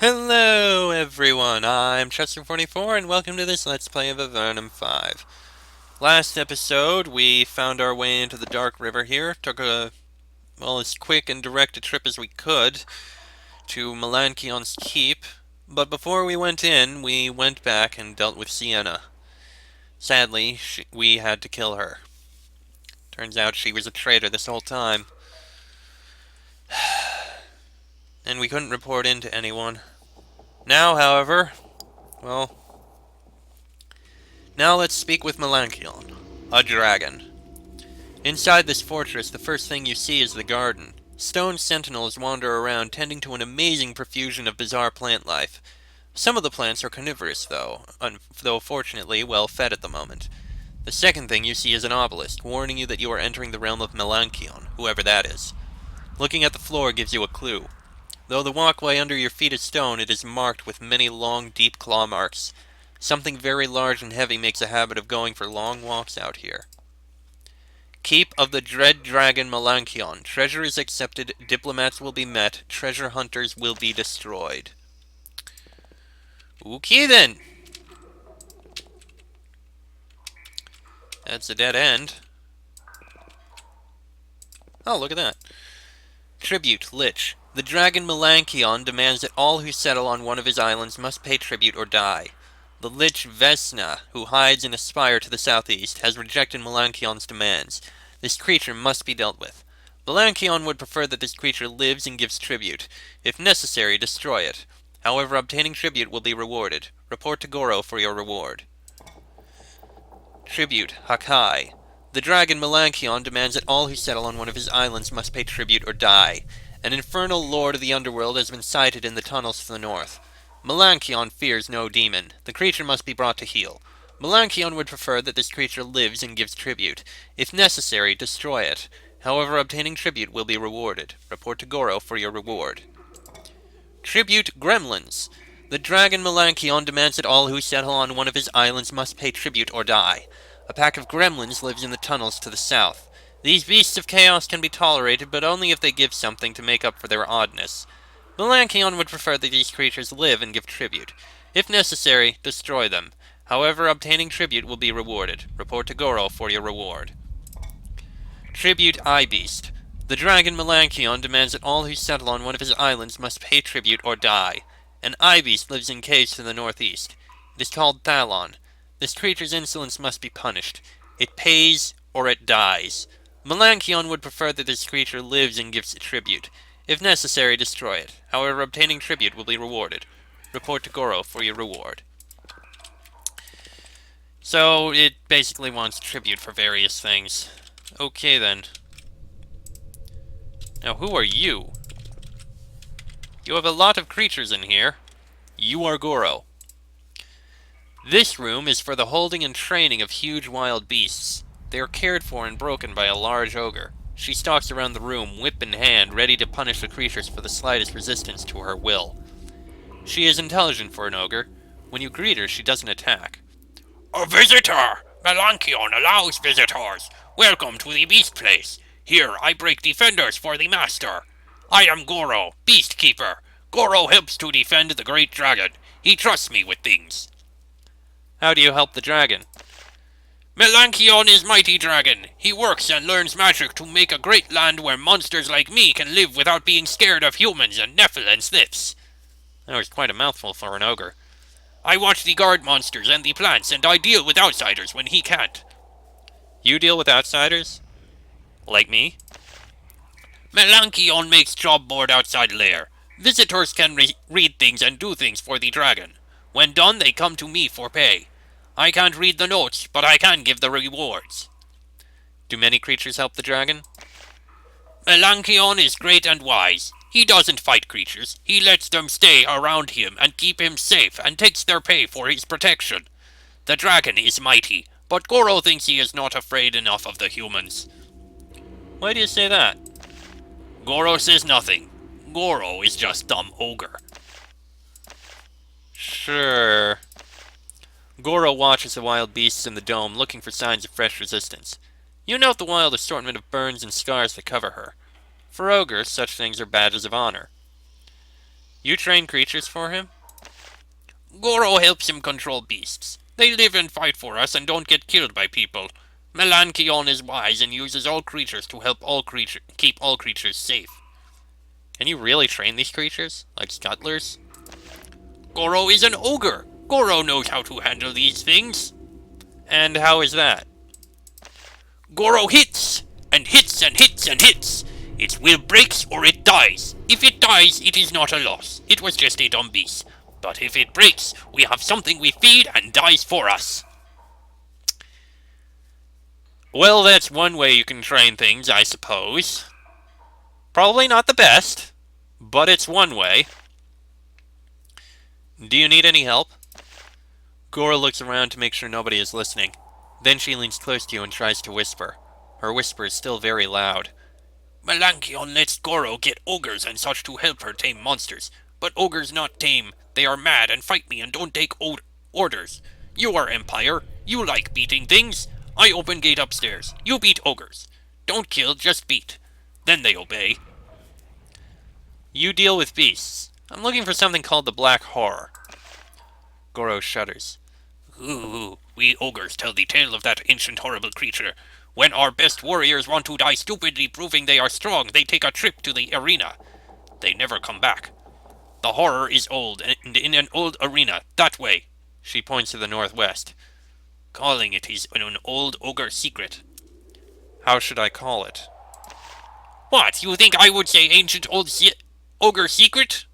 Hello everyone, I'm Chester44 and welcome to this Let's Play of Avernum 5. Last episode, we found our way into the Dark River here, took as quick and direct a trip as we could to Melanchion's keep, but before we went in, we went back and dealt with Sienna. Sadly, we had to kill her. Turns out she was a traitor this whole time. And we couldn't report in to anyone. Now, however, well, now let's speak with Melanchion, a dragon. Inside this fortress, the first thing you see is the garden. Stone sentinels wander around, tending to an amazing profusion of bizarre plant life. Some of the plants are carnivorous, though fortunately well fed at the moment. The second thing you see is an obelisk, warning you that you are entering the realm of Melanchion, whoever that is. Looking at the floor gives you a clue. Though the walkway under your feet is stone, it is marked with many long, deep claw marks. Something very large and heavy makes a habit of going for long walks out here. Keep of the Dread Dragon Melanchion. Treasure is accepted, diplomats will be met, treasure hunters will be destroyed. Okay then. That's a dead end. Oh, look at that. Tribute, Lich. The dragon Melanchion demands that all who settle on one of his islands must pay tribute or die. The Lich Vesna, who hides in a spire to the southeast, has rejected Melanchion's demands. This creature must be dealt with. Melanchion would prefer that this creature lives and gives tribute. If necessary, destroy it. However, obtaining tribute will be rewarded. Report to Goro for your reward. Tribute, Hakai. The dragon Melanchion demands that all who settle on one of his islands must pay tribute or die. An infernal lord of the underworld has been sighted in the tunnels to the north. Melanchion fears no demon. The creature must be brought to heel. Melanchion would prefer that this creature lives and gives tribute. If necessary, destroy it. However, obtaining tribute will be rewarded. Report to Goro for your reward. Tribute, Gremlins. The dragon Melanchion demands that all who settle on one of his islands must pay tribute or die. A pack of gremlins lives in the tunnels to the south. These beasts of chaos can be tolerated, but only if they give something to make up for their oddness. Melanchion would prefer that these creatures live and give tribute. If necessary, destroy them. However, obtaining tribute will be rewarded. Report to Goro for your reward. Tribute, Eye-Beast. The dragon Melanchion demands that all who settle on one of his islands must pay tribute or die. An eye-beast lives in caves to the northeast. It is called Thalon. This creature's insolence must be punished. It pays or it dies. Melanchion would prefer that this creature lives and gives tribute. If necessary, destroy it. However, obtaining tribute will be rewarded. Report to Goro for your reward. So, it basically wants tribute for various things. Okay then. Now, who are you? You have a lot of creatures in here. You are Goro. This room is for the holding and training of huge wild beasts. They are cared for and broken by a large ogre. She stalks around the room, whip in hand, ready to punish the creatures for the slightest resistance to her will. She is intelligent for an ogre. When you greet her, she doesn't attack. A visitor! Melanchion allows visitors. Welcome to the Beast Place. Here I break defenders for the Master. I am Goro, Beast Keeper. Goro helps to defend the great dragon. He trusts me with things. How do you help the dragon? Melanchion is mighty dragon. He works and learns magic to make a great land where monsters like me can live without being scared of humans and Nephil and Slips. That was quite a mouthful for an ogre. I watch the guard monsters and the plants, and I deal with outsiders when he can't. You deal with outsiders? Like me? Melanchion makes job board outside lair. Visitors can read things and do things for the dragon. When done, they come to me for pay. I can't read the notes, but I can give the rewards. Do many creatures help the dragon? Melanchion is great and wise. He doesn't fight creatures. He lets them stay around him and keep him safe and takes their pay for his protection. The dragon is mighty, but Goro thinks he is not afraid enough of the humans. Why do you say that? Goro says nothing. Goro is just dumb ogre. Sure. Goro watches the wild beasts in the dome, looking for signs of fresh resistance. You note the wild assortment of burns and scars that cover her. For ogres, such things are badges of honor. You train creatures for him? Goro helps him control beasts. They live and fight for us and don't get killed by people. Melanchion is wise and uses all creatures to help keep all creatures safe. Can you really train these creatures? Like scuttlers? Goro is an ogre. Goro knows how to handle these things. And how is that? Goro hits, and hits, and hits, and hits. Its will breaks or it dies. If it dies, it is not a loss. It was just a dumb beast. But if it breaks, we have something we feed and dies for us. Well, that's one way you can train things, I suppose. Probably not the best, but it's one way. Do you need any help? Gora looks around to make sure nobody is listening. Then she leans close to you and tries to whisper. Her whisper is still very loud. Melanchion lets Goro get ogres and such to help her tame monsters. But ogres not tame. They are mad and fight me and don't take orders. You are Empire. You like beating things. I open gate upstairs. You beat ogres. Don't kill, just beat. Then they obey. You deal with beasts. I'm looking for something called the Black Horror. Goro shudders. Ooh, we ogres tell the tale of that ancient horrible creature. When our best warriors want to die stupidly proving they are strong, they take a trip to the arena. They never come back. The horror is old, and in an old arena, that way. She points to the northwest. Calling it is an old ogre secret. How should I call it? What, you think I would say ancient old ogre secret?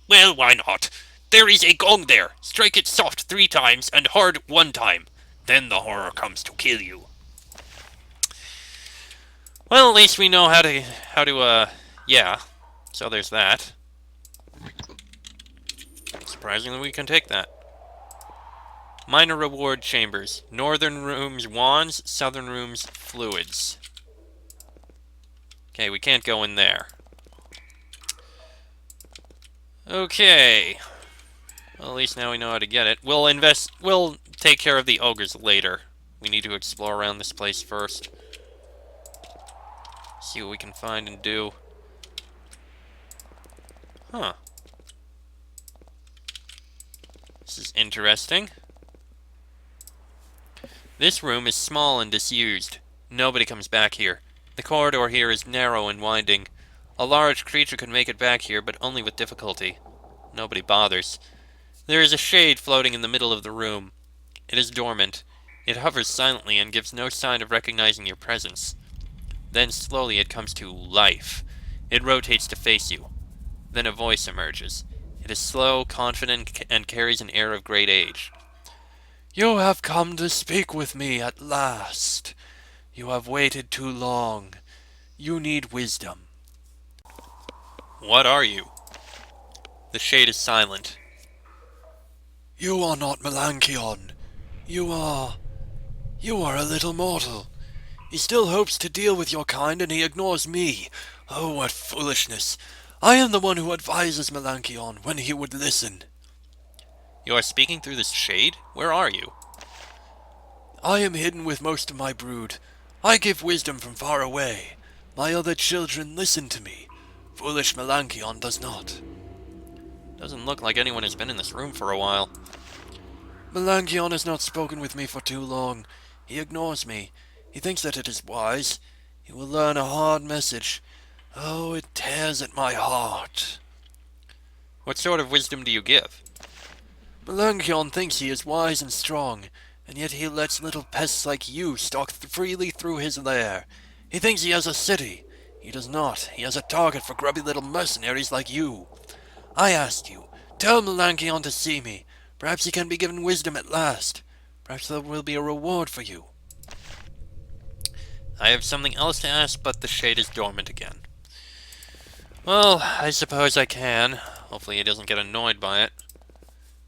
Well, why not? There is a gong there. Strike it soft 3 times and hard 1 time. Then the horror comes to kill you. Well, at least we know yeah. So there's that. Surprisingly, we can take that. Minor reward chambers. Northern rooms, wands. Southern rooms, fluids. Okay, we can't go in there. Okay. Well, at least now we know how to get it. We'll take care of the ogres later. We need to explore around this place first. See what we can find and do. Huh. This is interesting. This room is small and disused. Nobody comes back here. The corridor here is narrow and winding. A large creature could make it back here, but only with difficulty. Nobody bothers. There is a shade floating in the middle of the room. It is dormant. It hovers silently and gives no sign of recognizing your presence. Then slowly it comes to life. It rotates to face you. Then a voice emerges. It is slow, confident, and carries an air of great age. You have come to speak with me at last. You have waited too long. You need wisdom. What are you? The shade is silent. You are not Melanchion. You are a little mortal. He still hopes to deal with your kind, and he ignores me. Oh, what foolishness. I am the one who advises Melanchion when he would listen. You are speaking through this shade? Where are you? I am hidden with most of my brood. I give wisdom from far away. My other children listen to me. Foolish Melanchion does not. Doesn't look like anyone has been in this room for a while. Melanchion has not spoken with me for too long. He ignores me. He thinks that it is wise. He will learn a hard message. Oh, it tears at my heart. What sort of wisdom do you give? Melanchion thinks he is wise and strong, and yet he lets little pests like you stalk freely through his lair. He thinks he has a city. He does not. He has a target for grubby little mercenaries like you. I ask you, tell Melanchion to see me. Perhaps he can be given wisdom at last. Perhaps there will be a reward for you. I have something else to ask, but the shade is dormant again. Well, I suppose I can. Hopefully he doesn't get annoyed by it.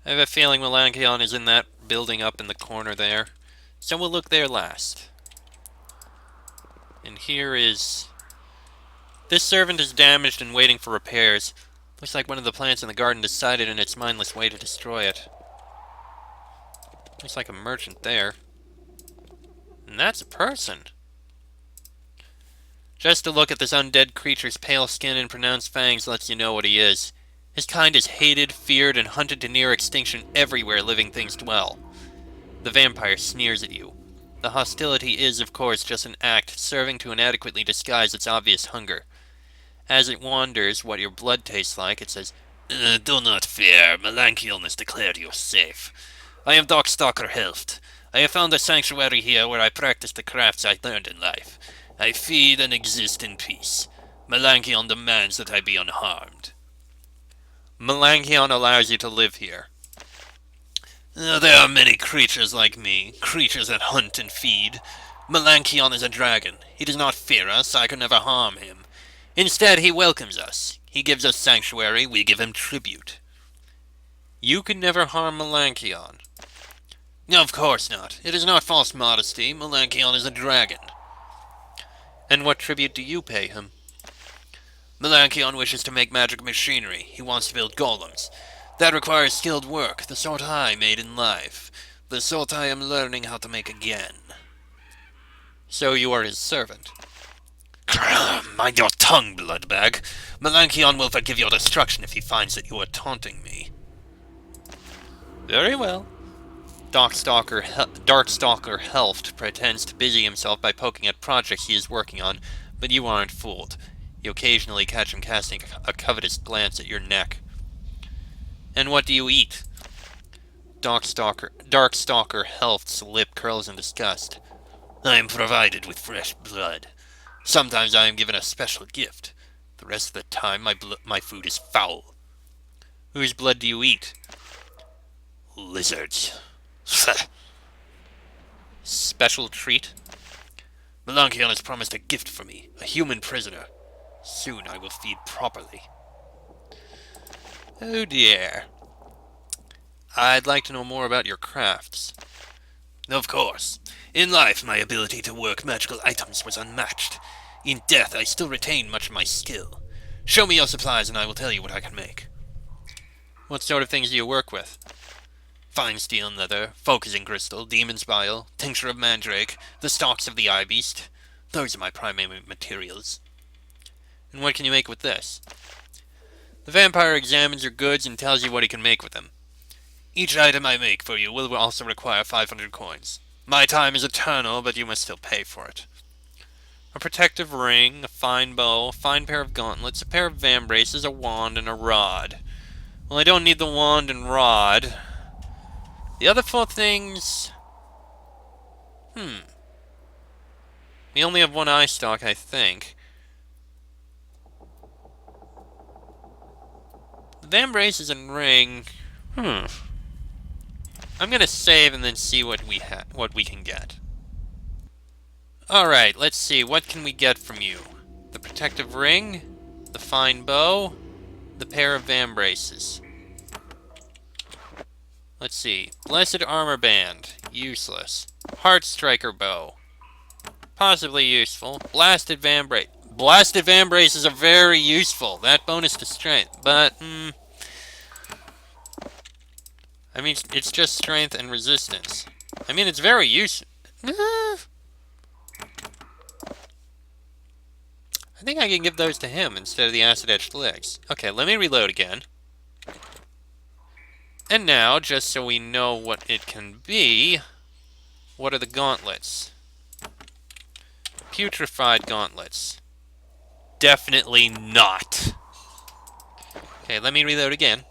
I have a feeling Melanchion is in that building up in the corner there. So we'll look there last. And here is... This servant is damaged and waiting for repairs. Looks like one of the plants in the garden decided in its mindless way to destroy it. Looks like a merchant there. And that's a person. Just to look at this undead creature's pale skin and pronounced fangs lets you know what he is. His kind is hated, feared, and hunted to near extinction everywhere living things dwell. The vampire sneers at you. The hostility is, of course, just an act serving to inadequately disguise its obvious hunger. As it wonders what your blood tastes like, it says, Do not fear. Melanchion has declared you safe. I am Darkstalker Helft. I have found a sanctuary here where I practice the crafts I learned in life. I feed and exist in peace. Melanchion demands that I be unharmed. Melanchion allows you to live here. There are many creatures like me, creatures that hunt and feed. Melanchion is a dragon. He does not fear us. I could never harm him. Instead, he welcomes us. He gives us sanctuary. We give him tribute. You could never harm Melanchion. Of course not. It is not false modesty. Melanchion is a dragon. And what tribute do you pay him? Melanchion wishes to make magic machinery. He wants to build golems. That requires skilled work, the sort I made in life. The sort I am learning how to make again. So you are his servant. Mind your tongue, bloodbag. Melanchion will forgive your destruction if he finds that you are taunting me. Very well. Darkstalker Helft pretends to busy himself by poking at projects he is working on, but you aren't fooled. You occasionally catch him casting a covetous glance at your neck. And what do you eat? Darkstalker Helft's lip curls in disgust. I am provided with fresh blood. Sometimes I am given a special gift. The rest of the time, my food is foul. Whose blood do you eat? Lizards. Special treat? Melanchion has promised a gift for me, a human prisoner. Soon I will feed properly. Oh dear. I'd like to know more about your crafts. Of course. In life, my ability to work magical items was unmatched. In death, I still retain much of my skill. Show me your supplies and I will tell you what I can make. What sort of things do you work with? Fine steel and leather, focusing crystal, demon's bile, tincture of mandrake, the stalks of the eye beast. Those are my primary materials. And what can you make with this? The vampire examines your goods and tells you what he can make with them. Each item I make for you will also require 500 coins. My time is eternal, but you must still pay for it. A protective ring, a fine bow, a fine pair of gauntlets, a pair of vambraces, a wand, and a rod. Well, I don't need the wand and rod. The other 4 things... We only have 1 eye stalk, I think. The vambraces and ring... I'm gonna save and then see what we can get. Alright, let's see. What can we get from you? The protective ring, the fine bow, the pair of vambraces. Let's see. Blessed armor band. Useless. Heart striker bow. Possibly useful. Blasted vambrace. Blasted vambraces are very useful. That bonus to strength. But, I mean, it's just strength and resistance. I mean, it's very useful. I think I can give those to him instead of the acid-etched legs. Okay, let me reload again. And now, just so we know what it can be, what are the gauntlets? Putrefied gauntlets. Definitely not. Okay, let me reload again.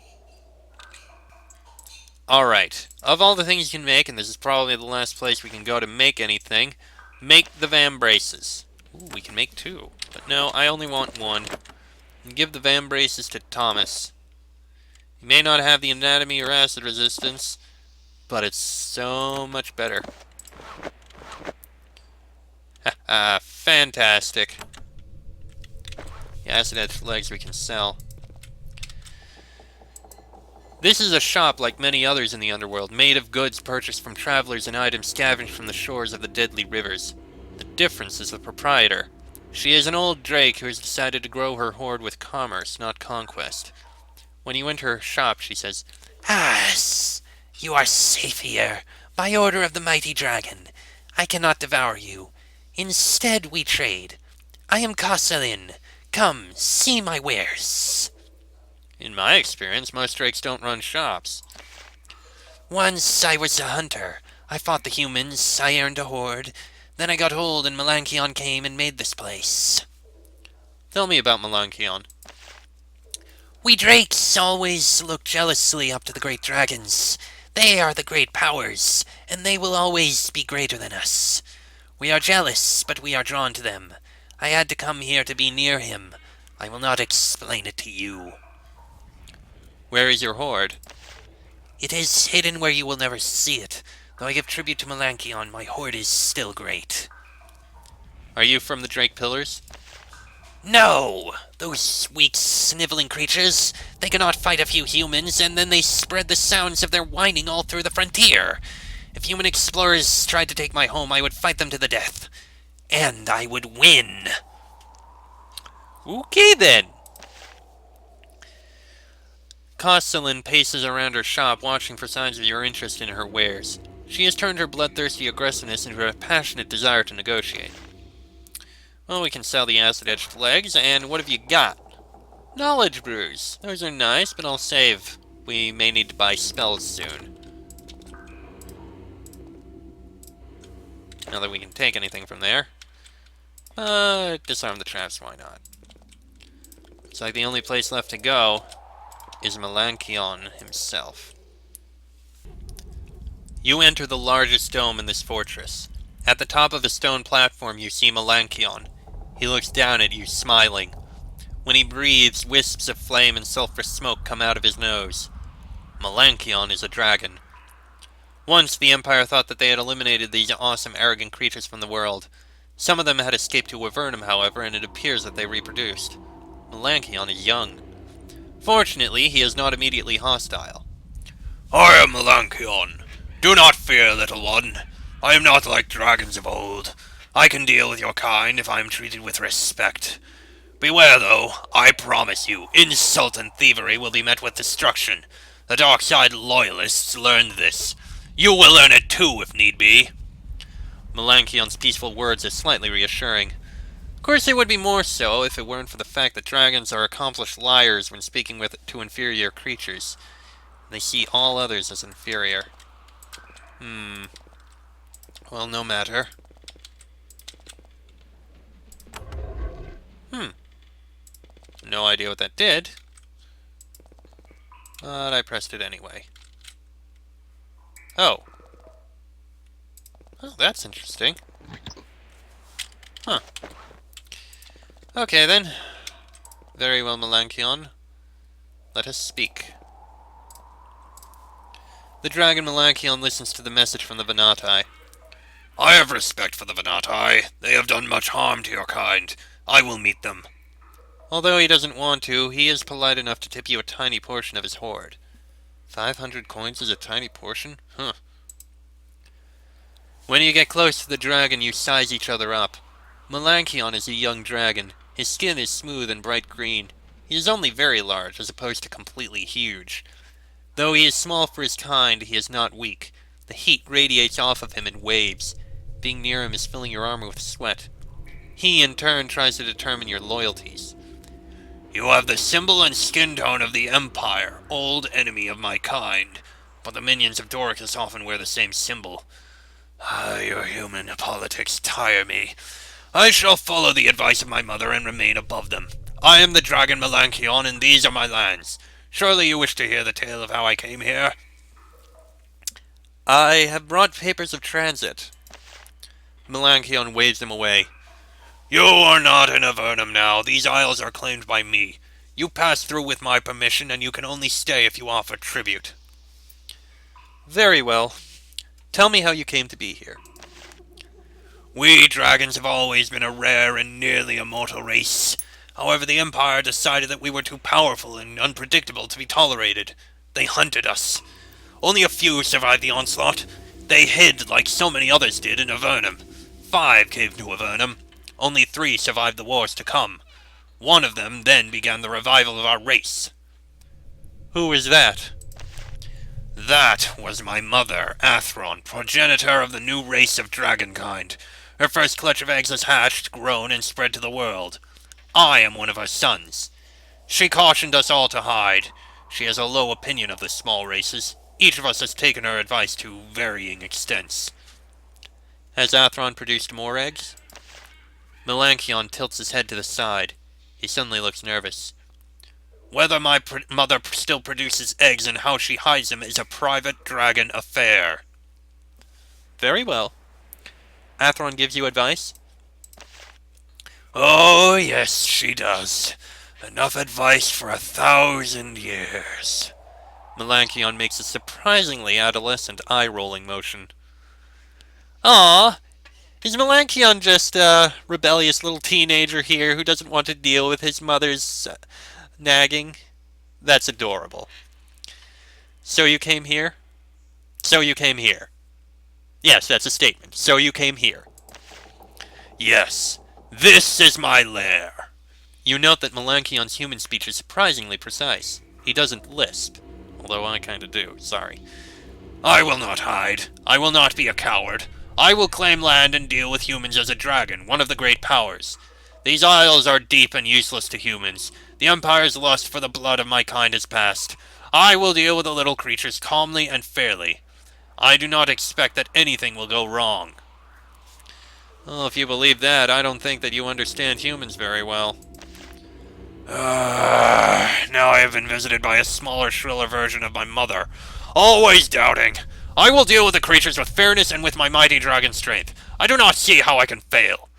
Alright, of all the things you can make, and this is probably the last place we can go to make anything, make the vambraces. Ooh, we can make 2. But no, I only want 1. And give the vambraces to Thomas. He may not have the anatomy or acid resistance, but it's so much better. Haha, fantastic. The acid-etched legs we can sell. This is a shop like many others in the underworld, made of goods purchased from travelers and items scavenged from the shores of the deadly rivers. The difference is the proprietor. She is an old drake who has decided to grow her hoard with commerce, not conquest. When you enter her shop, she says, Yes, you are safe here, by order of the mighty dragon. I cannot devour you. Instead, we trade. I am Cosselin. Come, see my wares. In my experience, most drakes don't run shops. Once I was a hunter. I fought the humans, I earned a hoard. Then I got old and Melanchion came and made this place. Tell me about Melanchion. We drakes always look jealously up to the great dragons. They are the great powers, and they will always be greater than us. We are jealous, but we are drawn to them. I had to come here to be near him. I will not explain it to you. Where is your hoard? It is hidden where you will never see it. Though I give tribute to Melanchion, my hoard is still great. Are you from the Drake Pillars? No! Those weak, sniveling creatures. They cannot fight a few humans, and then they spread the sounds of their whining all through the frontier. If human explorers tried to take my home, I would fight them to the death. And I would win. Okay then. Cosselin paces around her shop, watching for signs of your interest in her wares. She has turned her bloodthirsty aggressiveness into a passionate desire to negotiate. Well, we can sell the acid-edged legs, and what have you got? Knowledge brews. Those are nice, but I'll save. We may need to buy spells soon. Not that we can take anything from there. Disarm the traps, why not? Looks like the only place left to go is Melanchion himself. You enter the largest dome in this fortress. At the top of a stone platform you see Melanchion. He looks down at you, smiling. When he breathes, wisps of flame and sulphurous smoke come out of his nose. Melanchion is a dragon. Once the Empire thought that they had eliminated these awesome, arrogant creatures from the world. Some of them had escaped to Avernum, however, and it appears that they reproduced. Melanchion is young. Fortunately, he is not immediately hostile. I am Melanchion. Do not fear, little one. I am not like dragons of old. I can deal with your kind if I am treated with respect. Beware, though. I promise you, insult and thievery will be met with destruction. The dark side loyalists learned this. You will learn it too, if need be. Melanchion's peaceful words are slightly reassuring. Of course, they would be more so if it weren't for the fact that dragons are accomplished liars when speaking to inferior creatures. They see all others as inferior. Well, no matter. No idea what that did. But I pressed it anyway. Oh. Oh, that's interesting. Huh. Okay, then. Very well, Melanchion. Let us speak. The dragon Melanchion listens to the message from the Venatai. I have respect for the Venatai. They have done much harm to your kind. I will meet them. Although he doesn't want to, he is polite enough to tip you a tiny portion of his hoard. 500 coins is a tiny portion? Huh. When you get close to the dragon, you size each other up. Melanchion is a young dragon. His skin is smooth and bright green. He is only very large, as opposed to completely huge. Though he is small for his kind, he is not weak. The heat radiates off of him in waves. Being near him is filling your armor with sweat. He, in turn, tries to determine your loyalties. You have the symbol and skin tone of the Empire, old enemy of my kind. But the minions of Doricus often wear the same symbol. Your human politics tire me. I shall follow the advice of my mother and remain above them. I am the dragon Melanchion, and these are my lands. Surely you wish to hear the tale of how I came here? I have brought papers of transit. Melanchion waves them away. You are not in Avernum now. These isles are claimed by me. You pass through with my permission, and you can only stay if you offer tribute. Very well. Tell me how you came to be here. We dragons have always been a rare and nearly immortal race. However, the Empire decided that we were too powerful and unpredictable to be tolerated. They hunted us. Only a few survived the onslaught. They hid like so many others did in Avernum. 5 came to Avernum. Only 3 survived the wars to come. One of them then began the revival of our race. Who is that? That was my mother, Athron, progenitor of the new race of dragonkind. Her first clutch of eggs has hatched, grown, and spread to the world. I am one of her sons. She cautioned us all to hide. She has a low opinion of the small races. Each of us has taken her advice to varying extents. Has Athron produced more eggs? Melanchion tilts his head to the side. He suddenly looks nervous. Whether my mother still produces eggs and how she hides them is a private dragon affair. Very well. Athron gives you advice? Oh, yes, she does. Enough advice for 1,000 years. Melanchion makes a surprisingly adolescent eye-rolling motion. Ah, is Melanchion just a rebellious little teenager here who doesn't want to deal with his mother's nagging? That's adorable. So you came here? So you came here. Yes, that's a statement. So you came here. Yes, this is my lair. You note that Melanchion's human speech is surprisingly precise. He doesn't lisp. Although I kinda do, sorry. I will not hide. I will not be a coward. I will claim land and deal with humans as a dragon, one of the great powers. These isles are deep and useless to humans. The Empire's lust for the blood of my kind is past. I will deal with the little creatures calmly and fairly. I do not expect that anything will go wrong. Oh, if you believe that, I don't think that you understand humans very well. Now I have been visited by a smaller, shriller version of my mother. Always doubting. I will deal with the creatures with fairness and with my mighty dragon strength. I do not see how I can fail.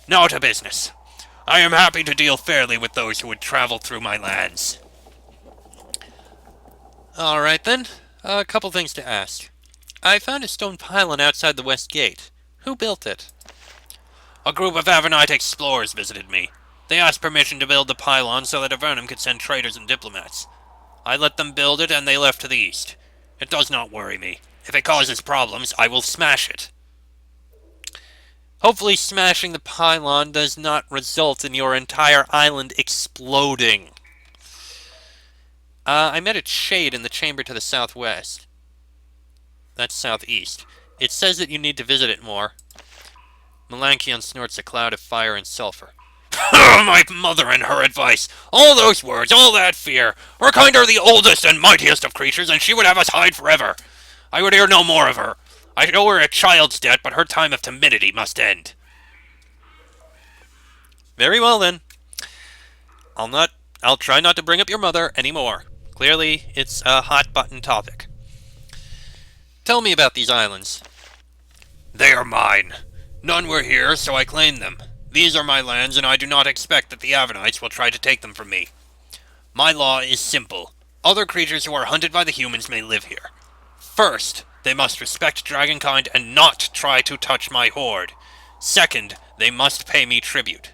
Now to business. I am happy to deal fairly with those who would travel through my lands. Alright then, a couple things to ask. I found a stone pylon outside the west gate. Who built it? A group of Avernite explorers visited me. They asked permission to build the pylon so that Avernum could send traders and diplomats. I let them build it and they left to the east. It does not worry me. If it causes problems, I will smash it. Hopefully smashing the pylon does not result in your entire island exploding. I met a shade in the chamber to the southwest. That's southeast. It says that you need to visit it more. Melanchion snorts a cloud of fire and sulfur. My mother and her advice. All those words, all that fear. Her kind are the oldest and mightiest of creatures, and she would have us hide forever. I would hear no more of her. I owe her a child's debt, but her time of timidity must end. Very well then. I'll try not to bring up your mother anymore. Clearly, it's a hot-button topic. Tell me about these islands. They are mine. None were here, so I claim them. These are my lands, and I do not expect that the Avernites will try to take them from me. My law is simple. Other creatures who are hunted by the humans may live here. First, they must respect dragonkind and not try to touch my horde. Second, they must pay me tribute.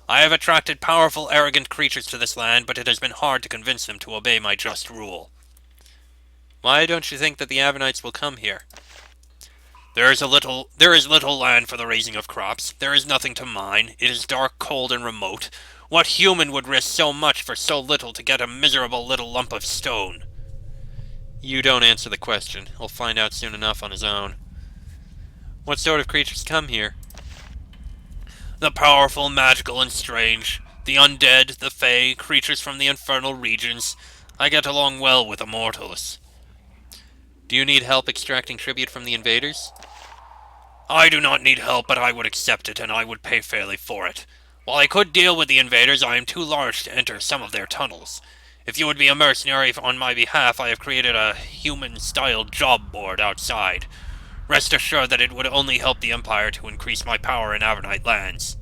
I have attracted powerful, arrogant creatures to this land, but it has been hard to convince them to obey my just rule. Why don't you think that the Avernites will come here? There is little land for the raising of crops. There is nothing to mine. It is dark, cold, and remote. What human would risk so much for so little to get a miserable little lump of stone? You don't answer the question. He'll find out soon enough on his own. What sort of creatures come here? The powerful, magical, and strange. The undead, the fae, creatures from the infernal regions. I get along well with immortals. Do you need help extracting tribute from the invaders? I do not need help, but I would accept it, and I would pay fairly for it. While I could deal with the invaders, I am too large to enter some of their tunnels. If you would be a mercenary on my behalf, I have created a human-style job board outside. Rest assured that it would only help the Empire to increase my power in Avernite lands.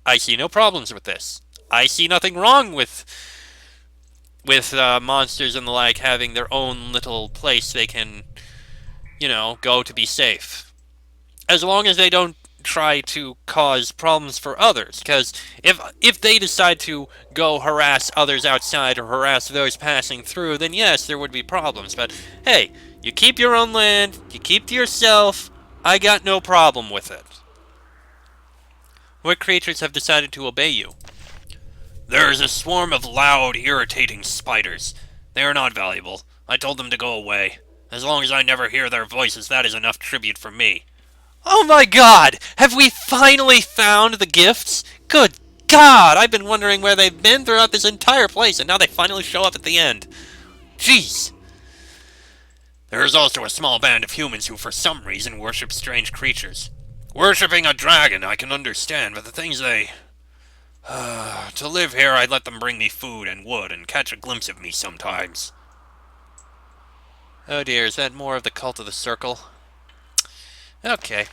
I see no problems with this. I see nothing wrong with monsters and the like having their own little place they can, go to be safe. As long as they don't try to cause problems for others, because if they decide to go harass others outside or harass those passing through, then yes, there would be problems. But hey, you keep your own land, you keep to yourself, I got no problem with it. What creatures have decided to obey you? There is a swarm of loud, irritating spiders. They are not valuable. I told them to go away. As long as I never hear their voices, that is enough tribute for me. Oh my god! Have we finally found the gifts? Good god! I've been wondering where they've been throughout this entire place, and now they finally show up at the end. Jeez! There is also a small band of humans who for some reason worship strange creatures. Worshipping a dragon I can understand, but the things they... to live here I'd let them bring me food and wood and catch a glimpse of me sometimes. Oh dear, is that more of the cult of the circle? Okay.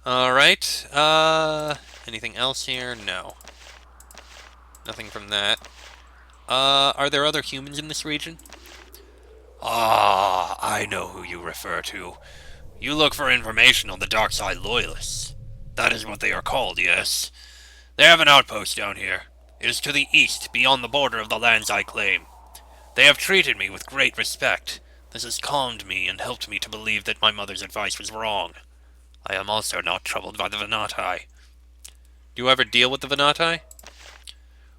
Alright, anything else here? No. Nothing from that. Are there other humans in this region? Ah, I know who you refer to. You look for information on the Dark Side Loyalists. That is what they are called, yes. They have an outpost down here. It is to the east, beyond the border of the lands I claim. They have treated me with great respect. This has calmed me and helped me to believe that my mother's advice was wrong. I am also not troubled by the Venati. Do you ever deal with the Venati?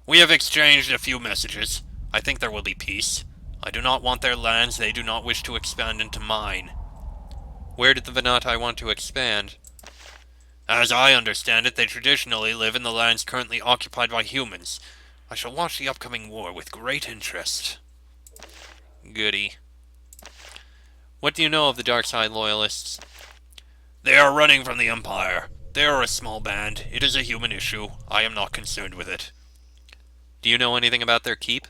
We have exchanged a few messages. I think there will be peace. I do not want their lands, they do not wish to expand into mine. Where did the Venati want to expand? As I understand it, they traditionally live in the lands currently occupied by humans. I shall watch the upcoming war with great interest. Goody. What do you know of the Dark Side Loyalists? They are running from the Empire. They are a small band. It is a human issue. I am not concerned with it. Do you know anything about their keep?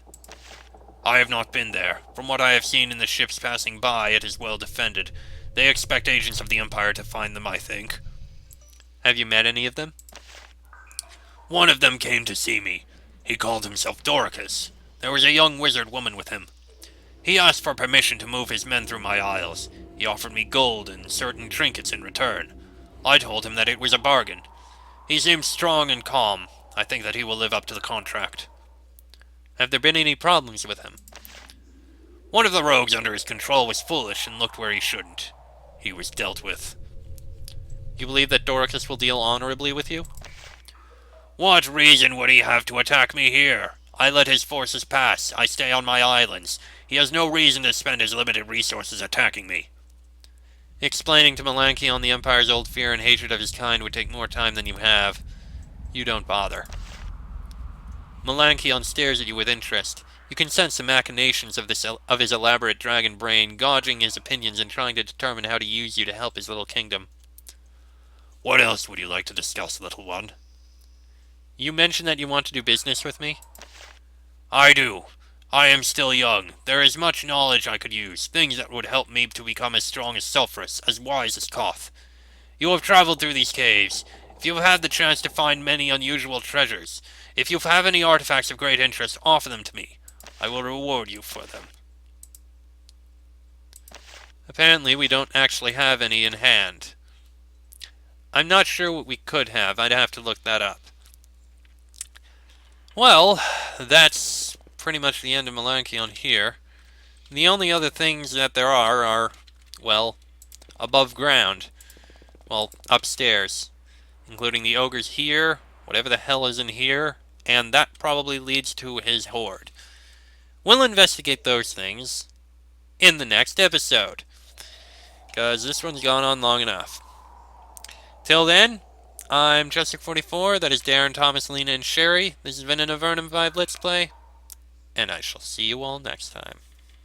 I have not been there. From what I have seen in the ships passing by, it is well defended. They expect agents of the Empire to find them, I think. Have you met any of them? One of them came to see me. He called himself Doricus. There was a young wizard woman with him. He asked for permission to move his men through my isles. He offered me gold and certain trinkets in return. I told him that it was a bargain. He seems strong and calm. I think that he will live up to the contract. Have there been any problems with him? One of the rogues under his control was foolish and looked where he shouldn't. He was dealt with. You believe that Doricus will deal honorably with you? What reason would he have to attack me here? I let his forces pass. I stay on my islands. He has no reason to spend his limited resources attacking me. Explaining to Melanchion the Empire's old fear and hatred of his kind would take more time than you have. You don't bother. Melanchion stares at you with interest. You can sense the machinations of his elaborate dragon brain, gauging his opinions and trying to determine how to use you to help his little kingdom. What else would you like to discuss, little one? You mentioned that you want to do business with me? I do. I am still young. There is much knowledge I could use, things that would help me to become as strong as Sulphurus, as wise as Koth. You have traveled through these caves. If you have had the chance to find many unusual treasures, if you have any artifacts of great interest, offer them to me. I will reward you for them. Apparently we don't actually have any in hand. I'm not sure what we could have. I'd have to look that up. Well, that's pretty much the end of Melanchion here. The only other things that there are, well, above ground. Well, upstairs. Including the ogres here, whatever the hell is in here, and that probably leads to his horde. We'll investigate those things in the next episode, because this one's gone on long enough. Till then, I'm Justin44, that is Darren, Thomas, Lena, and Sherry. This has been an Avernum 5 Let's Play, and I shall see you all next time.